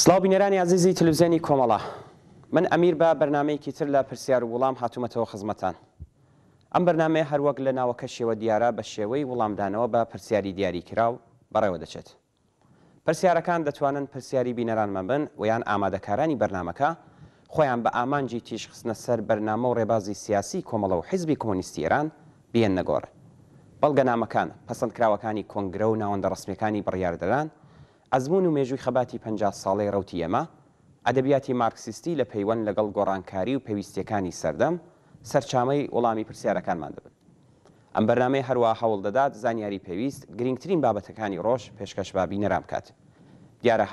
سڵاو بینەرانی عزیزی تەلەڤیزیۆنی کۆمەڵە، من ئەمیر بە بەرنامەیەکی تر لە پرسیار و وەڵام هاتوومەتەوە خزمەتان. ئەم بەرنامەیە هەروەک لە ناوەکە شێوە دیارە بە شێوەی وەڵامدانەوە بە پرسیاری دیاریکراو بەڕێوە دەچێت. پرسیارەکان دەتوانن پرسیاری بینەرانمان بن و یان ئامادەکارانی بەرنامەکە خۆیان بە ئامانجی تیشخستنە سەر بەرنامە و ڕێبازی سیاسی کۆمەڵە و حیزبی کۆمۆنیستی ئێران بێننە گۆڕ. بەڵگەنامەکان پەسەندکراوەکانی کۆنگرە و ناوەندە ڕسمیەکانی بڕیاردەران، ئەزمون و مێژووی خەباتی 50 ساڵەی ڕەوتی ئێمە، ئەدەبیاتی مارکسیستی لە پەیوەند لەگەڵ گۆڕانکاری و پێویستیەکانی سەردەم سەرچامەی وەڵامی پرسیارەکانمان دەبن. ئەم بەرنامەی هەروە هەوڵ دەدات زانیاری پێویست گرنگترین بابەتەکانی ڕۆژ پێشکەش بە بینەران بکات. دیارە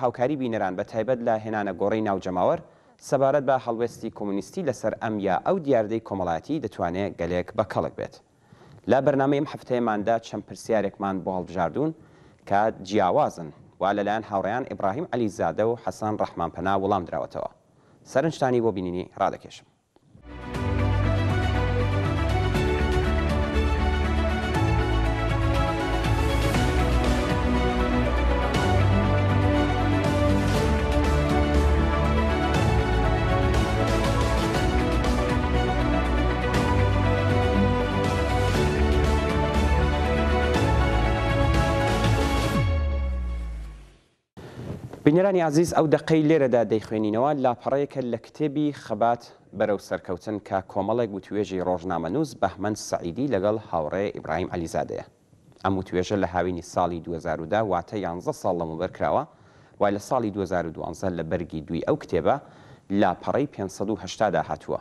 هاوکاری بینەران بە تایبەت لە هێنانە گۆڕەی ناوجەماوەر سەبارەت بە هەڵوێستی کۆمونیستی لەسەر ئەم یا ئەو دیاردەی کۆمەڵایەتی دەتوانێت گەلێک بە کەڵک بێت. لە بەرنامەی ئەم هەفتەیەماندا چەند پرسیارێکمان بۆ هەڵبژاردوون کە جیاوازن وا لەلایەن هاوڕێیان ئیبراهیم عەلیزادە و حەسەن ڕەحمانپەنا وەڵام دراوەتەوە. سەرنجتانی بۆ بینینی ڕادەکێشم. بینەرانی عزیز، ئەو دەقەی لێرەدا دەیخوێنینەوە لاپەڕەیەکە لە کتێبی خەبات بەرەو سەرکەوتن کە کۆمەڵێک وتوێژی ڕۆژنامەنووس بەهمەند سەعیدی لەگەڵ هاوڕێ ئیبراهیم عەلیزادەیە. ئەم وتوێژە لە هاوینی ساڵی 2010 واتە 11 ساڵ لەمەوبەر کراوە، وای لە ساڵی 2012 لە بەرگی دوی ئەو کتێبە لاپەڕەی 580 هاتووە.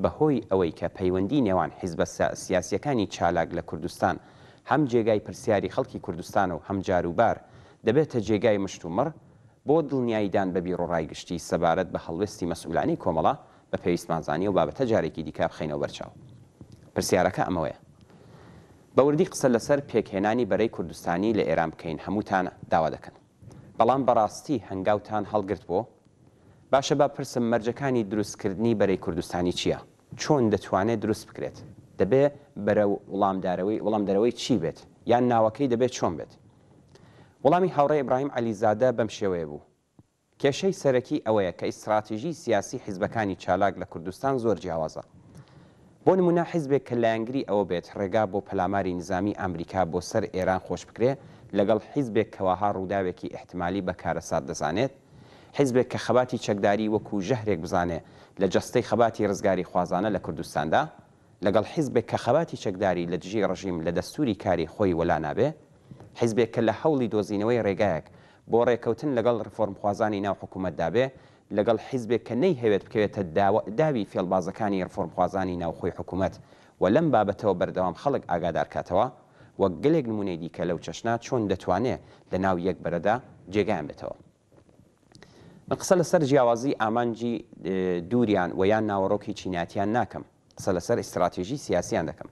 بەهۆی ئەوەی کە پەیوەندی نێوان حیزبە سیاسیەکانی چالاک لە کوردستان هەم جێگای پرسیاری خەڵکی کوردستان و هەم جاروبار دەبێتە جێگای مشتومڕ بۆ دڵنیاییدان بە بیرۆڕای گشتی سەبارەت بە هەڵوێستی مەسئولانی کۆمەڵە بە پێویستمانزانی و بابەتە جارێکی دیکە بخەینەوە بەرچاو. پرسیارەکە ئەمەوەیە: بەوردی قسە لەسەر پێکهێنانی بەرەی کوردستانی لە ئێران بکەین هەمووتان داوا دەکەن، بەڵام بەڕاستی هەنگاوتان هەڵگرت بۆ؟ باشە با پرسم مەرجەکانی دروستکردنی بەرەی کوردستانی چییە؟ چۆن دەتوانێت دروست بکرێت؟ دەبێت بەرە وەڵامدەرەوەی چی بێت؟ یان ناوەکەی دەبێت چۆن بێت؟ وەڵامی هاوڕێ ئیبراهیم عەلیزادە بەم شێوەیە بوو: کێشەی سەرەکی ئەوەیە کە ئیستراتیژی سیاسی حیزبەکانی چالاک لە کوردستان زۆر جیاوازە. بۆ نمونە حیزبێک کە لایەنگری ئەوە بێت ڕێگا بۆ پەلاماری نظامی ئەمریکا بۆ سەر ئێران خۆش بکرێ لەگەڵ حیزبێک کەواها ڕووداوێکی احتیمالی بەکارەسات دەزانێت، حیزبێک کە خەباتی چەکداری وەکو ژەهرێک بزانێ لە جەستەی خەباتی ڕزگاری خوازانە لە کوردستاندا، لەگەڵ حیزبێک کە خەباتی چەکداری لە دژی ڕژیم لە دەستوری کاری خۆی وەلا نابێ، حیزبێک کە لە هەوڵی دۆزینەوەی ڕێگایەک بۆ ڕێکەوتن لەگەڵ ڕفۆرمخوازانی ناو حکوومەتدا بێ، لەگەڵ حیزبێک کە نەیهەوێت بکەوێتە داوی فێڵبازەکانی ڕفۆرمخوازانی ناوخۆی حکوومەت و لەم بابەتەوە بەردەوام خەڵک ئاگادارکاتەوە، وەک گەلێک نمونەی دیکە لەو چەشنا چۆن دەتوانێت لە ناو یەک بەرەدا جێگایان بێتەوە. من قسە لەسەر جیاوازی ئامانجی دووریان و یان ناوەڕۆکی چیناتیان ناکەم، قسە لەسەر ئیستراتیژی سیاسیان دەکەم.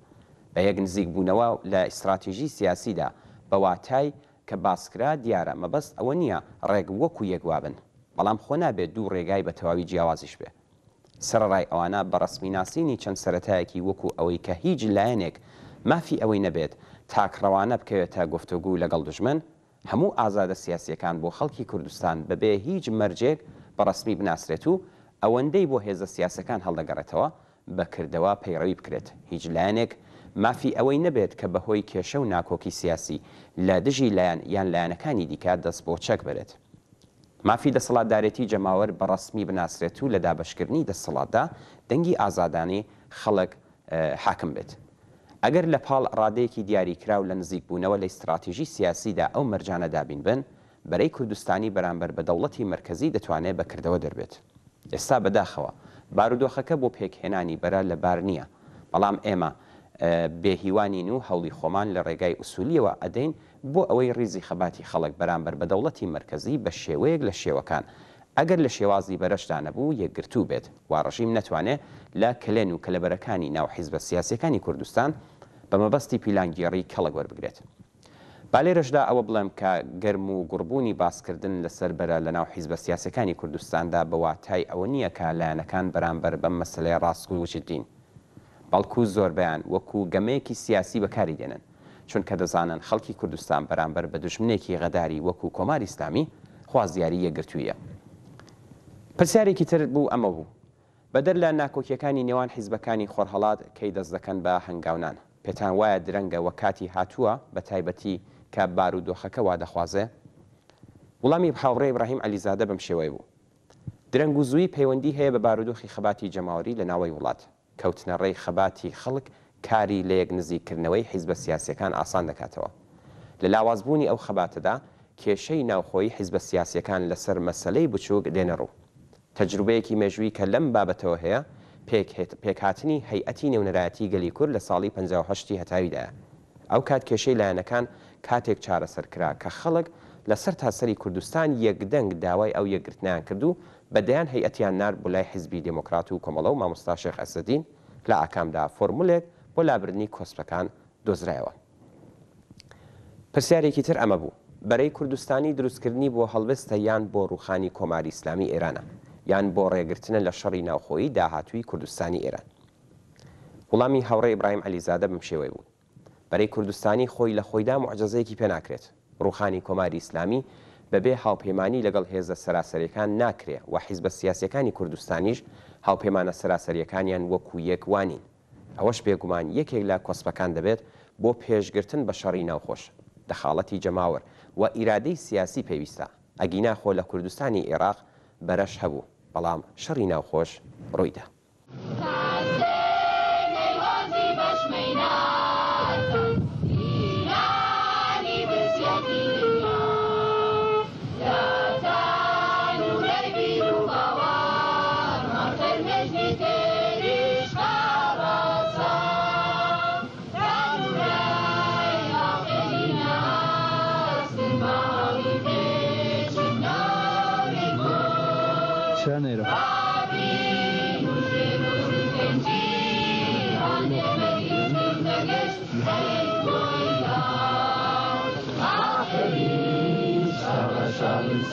بە یەک نزیک بوونەوە لە ئیستراتیژی سیاسیدا بە واتای کە باسکرا دیارە مەبەست ئەوە نییە ڕێک وەکو یەکوابن، بەڵام خۆ نابێت دوو ڕێگای بە تەواوی جیاوازیش بێ. سەرڕای ئەوانە بە ڕسمی ناسینی چەند سەرەتایەکی وەکو ئەوەی کە هیچ لایەنێک مافی ئەوەی نەبێت تاکڕەوانە بکەوێتە گفتوگو لەگەڵ دژمن، هەموو ئازادە سیاسیەکان بۆ خەڵکی کوردستان بەبێ هیچ مەرجێک بە ڕسمی بناسرێت و ئەوەندەی بۆ هێزە سیاسەکان هەڵدەگەڕێتەوە بەکردەوە پەیڕەوی بکرێت. هیچ لایەنێک مافی ئەوەی نەبێت کە بەهۆی کێشە و ناکۆکی سیاسی لە دژی لایەن یان لایەنەکانی دیکە دەست بۆ چەک بێت. مافی دەسەڵاتدارێتی جەماوەر بە ڕسمی بناسرێت و لە دابەشکردنی دەسەڵاتدا دەنگی ئازادانی خەڵک حاکم بێت. ئەگەر لە پاڵ ڕادەیەکی دیاریکراو لە نزیکبوونەوە لە ئیستراتیژی سیاسیدا ئەو مەرجانە دابین بن، بەرەی کوردستانی بەرامبەر بە دەوڵەتی مرکزی دەتوانێت بەکردەوە دەربێت. ئێستا بەداخەوە بارودۆخەکە بۆ پێکهێنانی بەرە لەبار نییە، بەڵام ئێمە بێهیوانین و هەوڵی خۆمان لە ڕێگای ئوسولیەوە ئەدەین بۆ ئەوەی ڕیزی خەباتی خەڵک بەرامبەر بە دەوڵەتی مرکزی بە شێوەیەک لە شێوەکان ئەگەر لە شێوازی بەرەشدا نەبوو یەکگرتوو بێت، وا ڕژیم نەتوانێت لە کلێن و کەلەبەرەکانی ناو حیزبە سیاسیەکانی کوردستان بە مەبەستی پیلانگیێڕی کەڵک وەربگرێت. با لێرەشدا ئەوە بڵێم کە گەرم و گوڕبوونی باسکردن لەسەر بەرە لە ناو حیزبە سیاسەکانی کوردستاندا بە واتای ئەوە نییە کە لایەنەکان بەرامبەر بەم مەسەلەی ڕاستگووی وجدین، بەڵکو زۆربیان وەکو گەمەیەکی سیاسی بەکاری دێنن، چونکە دەزانن خەڵکی کوردستان بەرامبەر بە دوژمنێکی غەداری وەکو کۆماری ئیسلامی خوازیاری یەکگرتوویە. پرسیارێکی تر بوو ئەمە بوو بەدەر لە ناکۆکیەکانی نێوان حیزبەکانی خۆرهەڵات کەی دەست دەکەن بە هەنگاونان پێتان وایە درەنگە وە کاتی هاتووە بە تایبەتی کە بارودۆخەکە وا دەخوازێ؟ وڵامی هاوڕێ ئیبراهیم عەلیزادە بەم شێوەیە بوو. درەنگ و زووی پەیوەندی هەیە بە بارودۆخی خەباتی جەماوەری لە ناوەی وڵات. کەوتنە ڕێی خەباتی خەڵک کاری لە یەک نزیکردنەوەی حیزبە سیاسیەکان ئاسان دەکاتەوە. لە لاوازبوونی ئەو خەباتەدا کێشەی ناوخۆی حیزبە سیاسیەکان لەسەر مەسەلەی بچووک دێنە ڕوو. تەجروبەیەکی مێژووی کە لەم بابەتەوە هەیە پێکهاتنی هەیئەتی نێونەرایەتی گەلی کورد لە ساڵی 58 هەتاویدایە. ئەو کات کێشەی لایەنەکان کاتێک چارەسەرکرا کە خەڵک لەسەر تاسەری کوردستان یەکدەنگ داوای ئەو یەکگرتنیان کردو بەدەیان هەیئەتیان نار بۆ لای حیزبی دموکرات و کۆمەڵە و مامۆستا شێخ ئەسەدین لە ئاکامدا فۆرمولێک بۆ لابردنی کۆسپەکان دۆزرایەوە. پرسیارێکی تر ئەمە بوو بەرەی کوردستانی دروستکردنی بۆ هەڵوێستە یان بۆ ڕوخانی کۆماری ئیسلامی ئێرانە یان بۆ ڕێگرتنە لە شەڕی ناوخۆیی داهاتووی کوردستانی ئێران. وڵامی هاوڕێ ئیبراهیم عەلیزادە بەم شێوەیە بوو. بەرەی کوردستانی خۆی لە خۆیدا موعجزەیەکی پێ ناکرێت. ڕوخانی کۆماری ئیسلامی بەبێ هاوپەیمانی لەگەڵ هێزە سەراسەریەکان ناکرێ و حیزبە سیاسیەکانی کوردستانیش هاوپەیمانە سەراسەریەکانیان وەکو یەکوانین. ئەوەش بێگومان یەکێک لە کۆسپەکان دەبێت بۆ پێشگرتن بە شەڕی ناوخۆش دەخاڵەتی جەماوەر و ئیرادەی سیاسی پێویستە. ئەگینا خۆ لە کوردستانی عێراق بەرەش هەبوو بەڵام شەڕی ناوخۆش ڕوویدا. شهر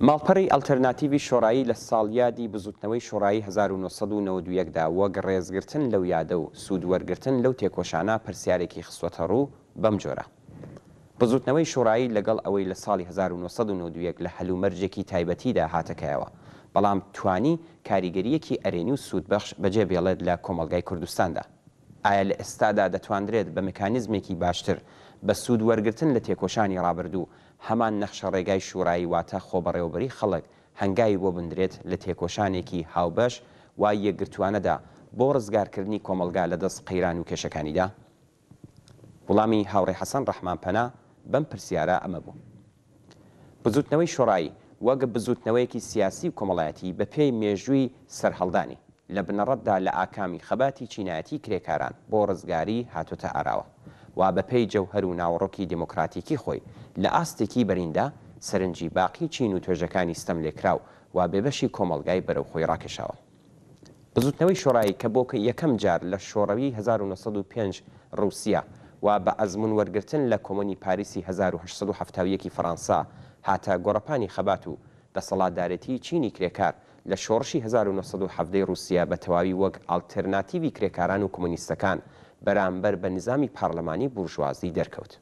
ماڵپەڕی ئەڵتەرناتیڤی شۆڕایی لە ساڵیادی بزوتنەوەی شۆڕایی 1992دا وەک ڕێزگرتن لەو یادە و سوودوەرگرتن لەو تێکۆشانە پرسیارێکی خستوەتە ڕوو بەم جۆرە. بزوتنەوەی شۆڕایی لەگەڵ ئەوەی لە ساڵی 1991 لە هەلومەرجێکی تایبەتیدا هاتەکایەوە، بەڵام توانی کاریگەریەکی ئەرێنی و سوودبەخش بەجێ بێڵێت لە کۆمەلگای کوردستاندا. ئایا لە ئێستادا دەتوانرێت بە مکانیزمێکی باشتر بە سوودوەرگرتن لە تێکۆشانی ڕابردوو هەمان نەخشە ڕێگای شوورایی واتە خۆبەڕێوەبەری خەڵک هەنگاوی بۆ بندرێت لە تێکۆشانێکی هاوبەش و یەکگرتوانەدا بۆ ڕزگارکردنی کۆمەلگا لە دەست قەیران و کێشەکانیدا؟ وڵامی هاوڕێ حەسەن ڕەحمانپەنا بەم پرسیارە ئەمە بوو. بزوتنەوەی شۆڕایی وەک بزوتنەوەیەکی سیاسی و کۆمەڵایەتی بە پێی مێژووی سەرهەڵدانی لە بنەڕەتدا لە ئاکامی خەباتی چینایەتی کرێکاران بۆ ڕزگاری هاتوتە ئاراوە و بە پێی جەوهەر و ناوەڕۆکی دموکراتیکی خۆی لە ئاستێکی بەریندا سەرنجی باقی چین و توێژەکانی ستەم لێکراو و بێبەشی کۆمەلگای بەرەو خۆی ڕاکێشاوە. بزوتنەوەی شۆڕایی کە بۆ یەکەم جار لە شۆڕەوی 1905 رووسیا و بە ئەزمون وەرگرتن لە کۆمۆنی پاریسی 1970 فەڕەنسا هاتە گۆڕەپانی خەبات و دەسەڵاتدارەتی چینی کرێکار لە شۆڕشی 1970 رووسیا بە تەواوی وەک ئالتەرناتیڤی کرێکاران و کۆمۆنیستەکان بەرامبەر بە نظامی پارلەمانی بورژوازی دەرکەوت.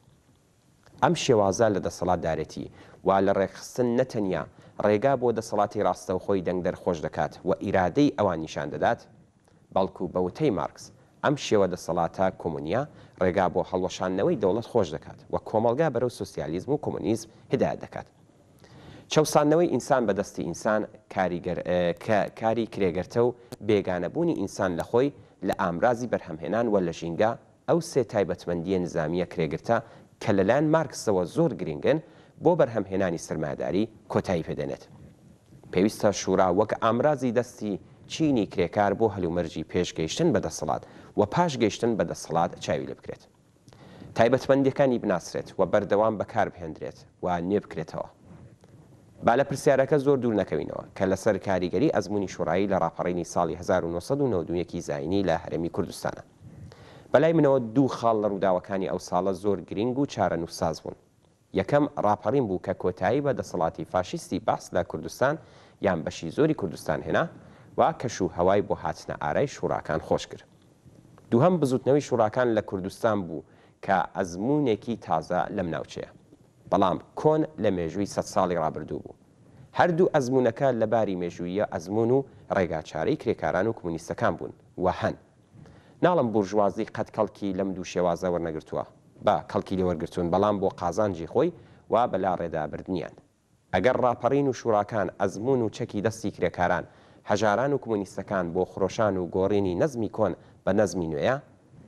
ئەم شێوازە لە دەسەڵاتدارەتی و لە ڕێکخستن نەتەنیا ڕێگا بۆ دەسەڵاتی ڕاستەوخۆی دەنگ دەرخۆش دەکات و ئیرادەی ئەوان نیشان دەدات، بەڵکو بە وتەی مارکس ئەم شێوە دەسەڵاتە کۆمونیا ڕێگا بۆ هەڵوەشاندنەوەی دەوڵەت خۆش دەکات و کۆمەلگا بەرەو سۆسیالیزم و کۆمونیزم هدایەت دەکات. چەوساندنەوەی ئینسان بەدەستی ئینسان کاری کرێگەرتە و بێگانەبوونی ئینسان لە خۆی لە ئامرازی بەرهەمهێنان و لە ژینگە ئەو سێ تایبەتمەندیە نظامیە کرێگرتە کە لەلایەن مارکسەوە زۆر گرنگن بۆ بەرهەمهێنانی سرمایه‌داری کۆتایی پێدەنێت. پێویستە شوورا وەک ئامرازی دەستی چینی کرێکار بۆ هەلومەرجی پێشگەیشتن بەدەسەڵات و پاشگەیشتن بەدەسەڵات چاوی لێ بکرێت. تایبەتمەندیەکانی بناسرێت و بەردەوام بەکاربهێنرێت و نوێ بکرێتەوە. با لە پرسیارەکە زۆر دوور نەکەوینەوە کە لەسەر کاریگەری ئەزموونی شوڕایی لە ڕاپەڕینی ساڵی 1991 زاینی لە هەرێمی کوردستانە. بەلای منەوە دوو خاڵ لە ڕووداوەکانی ئەو ساڵە زۆر گرنگ و چارەنووساز بوون. یەکەم ڕاپەڕین بوو کە کۆتایی بە دەسەڵاتی فاشیستی باس لە کوردستان یان بەشی زۆری کوردستان هێنا و کەش و هەوای بۆ هاتنە ئارای شوڕاکان خۆش کرد. دووهەم بزوتنەوەی شوڕاکان لە کوردستان بوو کە ئەزموونێکی تازە لەم ناوچەیە، بەڵام کۆن لە مێژووی 100 ساڵی ڕابردوو بوو. هەردوو ئەزمونونەکە لە باری مێژوویە ئەزمون و ڕێگاچارەی کرێکاران و کۆمونیستەکان بوون و هەن. ناڵم بورژوازی قەت کەڵکی لەم دوو شێوازە وەرنەگرتووە بە کەڵکی لێوەرگرتوون، بەڵام بۆ قازانجی خۆی و بەلا ڕێدابردنیان. ئەگەر ڕاپەڕین و شوراکان ئەزمون و چەکی دەستی کرێکاران، هەژاران و کۆمونیستەکان بۆ خۆشان و گۆڕینی نەزمی کۆن بە نەزمی نوێیە،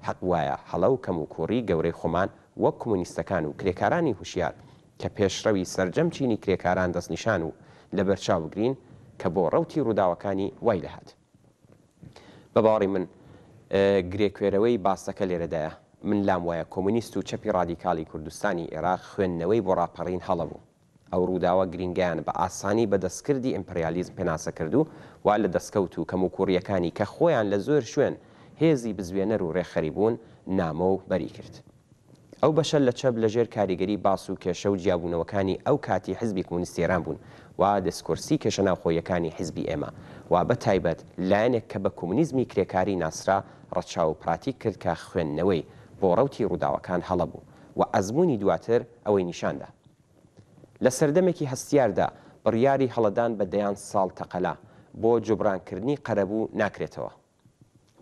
حەق وایە هەڵە و کەم و کوڕی گەورەی خۆمان وەک کۆمونیستەکان و کرێکارانی هوشیار کە پێشڕەوی سەرجەم چینی کرێکاران دەستنیشان و لە بەرچاو بگرین کە بۆ ڕەوتی ڕووداوەکانی وای لەهات. بە باوەڕی من گرێکوێرەوەی باسەکە لێرەدایە. من لام وایە کۆمونیست و چەپی ڕادیکاڵی کوردستانی عێراق خوێندنەوەی بۆ ڕاپەڕین هەڵە بوو. ئەو ڕووداوە گرنگیان بە ئاسانی بە دەستکردی ئیمپریالیزم پێناسە کردو و لە دەستکەوت و کەم و کوڕیەکانی کە خۆیان لە زۆر شوێن هێزی بزوێنەر و ڕێخەری بوون نامە و بەری کرد. ئەو بەشە لە چەپ لەژێر کاریگەری باس و کێشە و جیابوونەوەکانی ئەو کاتی حزبی کۆمونیستی ئێران بوون و دەسکۆرسی کێشە ناوخۆیەکانی حزبی ئێمە و بە تایبەت لایەنێک کە بە کۆمونیزمی کرێکاری ناسرا ڕەچاو و پراتیک کرد کە خوێندنەوەی بۆ ڕەوتی ڕووداوەکان هەڵە بوو و ئەزموونی دواتر ئەوەی نیشاندا. لە سەردەمێکی هەستیاردا بڕیاری هەڵەدان بە دەیان ساڵ تەقەلا بۆ جوبرانکردنی قەرەبوو ناکرێتەوە.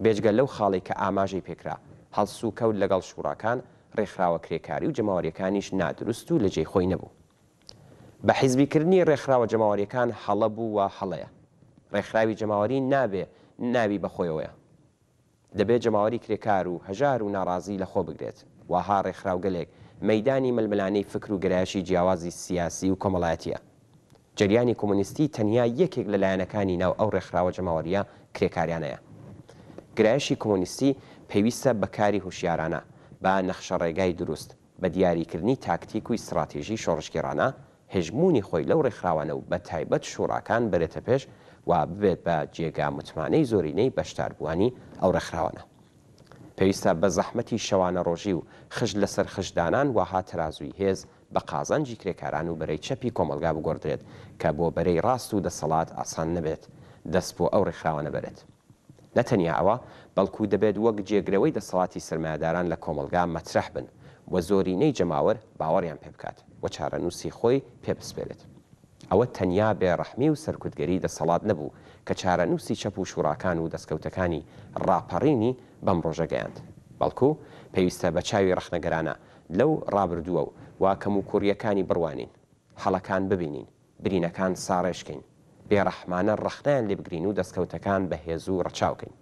بێجگە لەو خاڵی کە ئاماژەی پێکرا هەڵسو و کەوت لەگەڵ شوڕاکان ڕێکخراوە کرێکاری و جەماوەریەکانیش نادروست و لە جێی خۆی نەبوو. بە حیزبیکردنی ڕێکخراوە جەماوەریەکان هەڵە بوو و هەڵەیە. ڕێکخراوی جەماوەری نابێ ناوی بەخۆیەوەیە. دەبێت جەماوەری کرێکار و هەژار و ناڕازی لە خۆ بگرێت. وها ڕێکخراوگەلێک مەیدانی ململانەی فکر و گرایشی جیاوازی سیاسی و کۆمەڵایەتیە. جریانی کۆمونیستی تەنیا یەکێک لە لایەنەکانی ناو ئەو ڕێکخراوە جەماوەریە کرێکاریانەیە. گرایشی کۆمونیستی پێویستە بەکاری هوشیارانە با نەخشە ڕێگای دروست بە دیاریکردنی تاکتیک و استراتێژی شۆڕشگیرانە هێژمونی خۆی لەو ڕێکخراوانە و بە تایبەت شوڕاکان بێتە پێش و ببێت بە جێگا متمانەی زۆرینەی بەشداربووانی ئەو ڕێکخراوانە. پێویستە بە زەحمەتی شەوانە ڕۆژی و خشت لەسەر خشتدانان وها تەرازووی هێز بە قازانجی کرێکاران و بەرەی چەپی کۆمەلگا بگۆڕدرێت کە بۆ بەرەی ڕاست و دەسەڵات ئاسان نەبێت دەست بۆ ئەو ڕێکخراوە نەبێت. نەتەنیا ئەوە بەڵکو دەبێت وەک جێگرەوەی دەسەڵاتی سرمایهداران لە کۆمەلگا مەترەح بن و زۆرینەی جەماوەر باوەڕیان پێ بکات و چارەنووسی خۆی پێبسپێرێت. ئەوە تەنیا بێڕەحمی و سەرکوتگەری دەسەڵات نەبوو کە چارەنووسی چەپ و شوڕاکان و دەستکەوتەکانی ڕاپەڕینی بەم ڕۆژە گەیاند، بەڵکو پێویستە بە چاوی ڕەخنەگەرانە لەو ڕابردووە و واکەم و کوڕیەکانی بڕوانین، هەڵەکان ببینین، برینەکان ساڕێشکەین، بێڕەحمانە ڕەخنیان لێ بگرین و دەستکەوتەکان بەهێز و ڕەچاوکەین.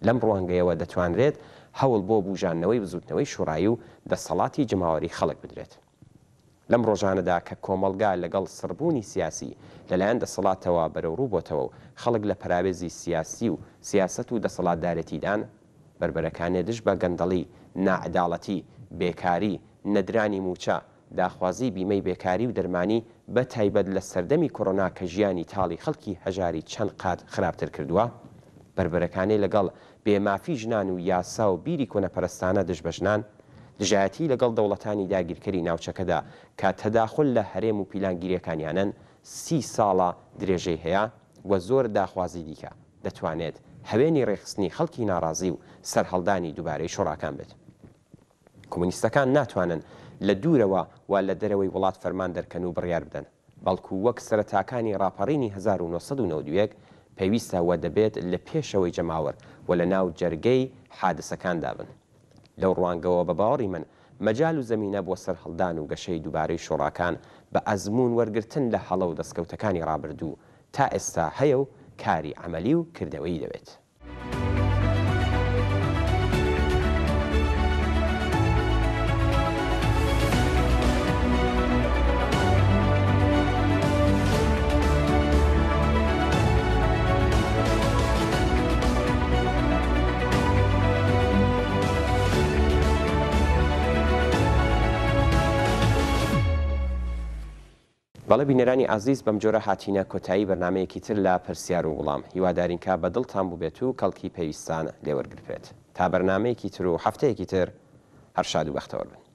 لەم ڕوانگەیەوە دەتوانرێت هەوڵ بۆ بوژانەوەی بزوتنەوەی شوڕایی و دەسەڵاتی جەماوەری خەڵک بدرێت. لەم ڕۆژانەدا کە کۆمەلگا لەگەڵ سڕبوونی سیاسی لەلایەن دەسەڵاتەوە بەرەوڕوو بۆتەوە و خەڵک لە پراوێزی سیاسی و سیاست و دەسەڵاتدارەتیدان بربەرەکانێ دش بە گەندەڵی، نائەداڵەتی، بێکاری، نەدرانی موچە، داخوازی بیمەی بێکاری و دەرمانی بە تایبەت لە سەردەمی کۆڕۆنا کە ژیانی تاڵی خەڵکی هەژاری چەند قات خراپتر کردووە، بربەرەکانەی لەگەڵ بێمافی ژنان و یاسا و بیری کۆنەپەرستانە دژبەژنان دژایەتی لەگەڵ دەوڵەتانی داگیرکەری ناوچەکەدا کە تەداخل لە هەرێم و پیلانگیریەکانیانن 30 ساڵە درێژەی هەیە و زۆر داخوازی دیکە دەتوانێت هەوێنی ڕێخستنی خەڵکی ناڕازی و سەرهەڵدانی دووبارەی شۆڕاکان بێت. کۆمونیستەکان ناتوانن لە دوورەوە و لە دەرەوەی وڵات فەرمان دەرکەن و بڕیار بدەن، بەڵکو وەک سەرەتاکانی ڕاپەڕینی 1992 پێویستە وە دەبێت لە پێشەوەی جەماوەر و لە ناو جەرگەی حادسەکاندا بن. لەو ڕوانگەوە بە باوەڕی من مەجال و زەمینە بۆ سەرهەڵدان و گەشەی دووبارەی شۆڕاکان بە ئەزمون وەرگرتن لە هەڵە و دەستکەوتەکانی ڕابردوو تا ئێستا هەیە و کاری عەمەلی و کردەوەی دەوێت. بەڵێ بینەرانی ئازیز بەم جۆرە هاتینە کۆتایی بەرنمەیەکی تر لە پرسیار و وڵام، هیوادارین کە بە دڵتان بووبێت و کەڵکی پێویستان لێوەرگرت. تا بەرنمەیەکی تر و هەفتەیەکی تر هەر شاد و بەختەوەر بن.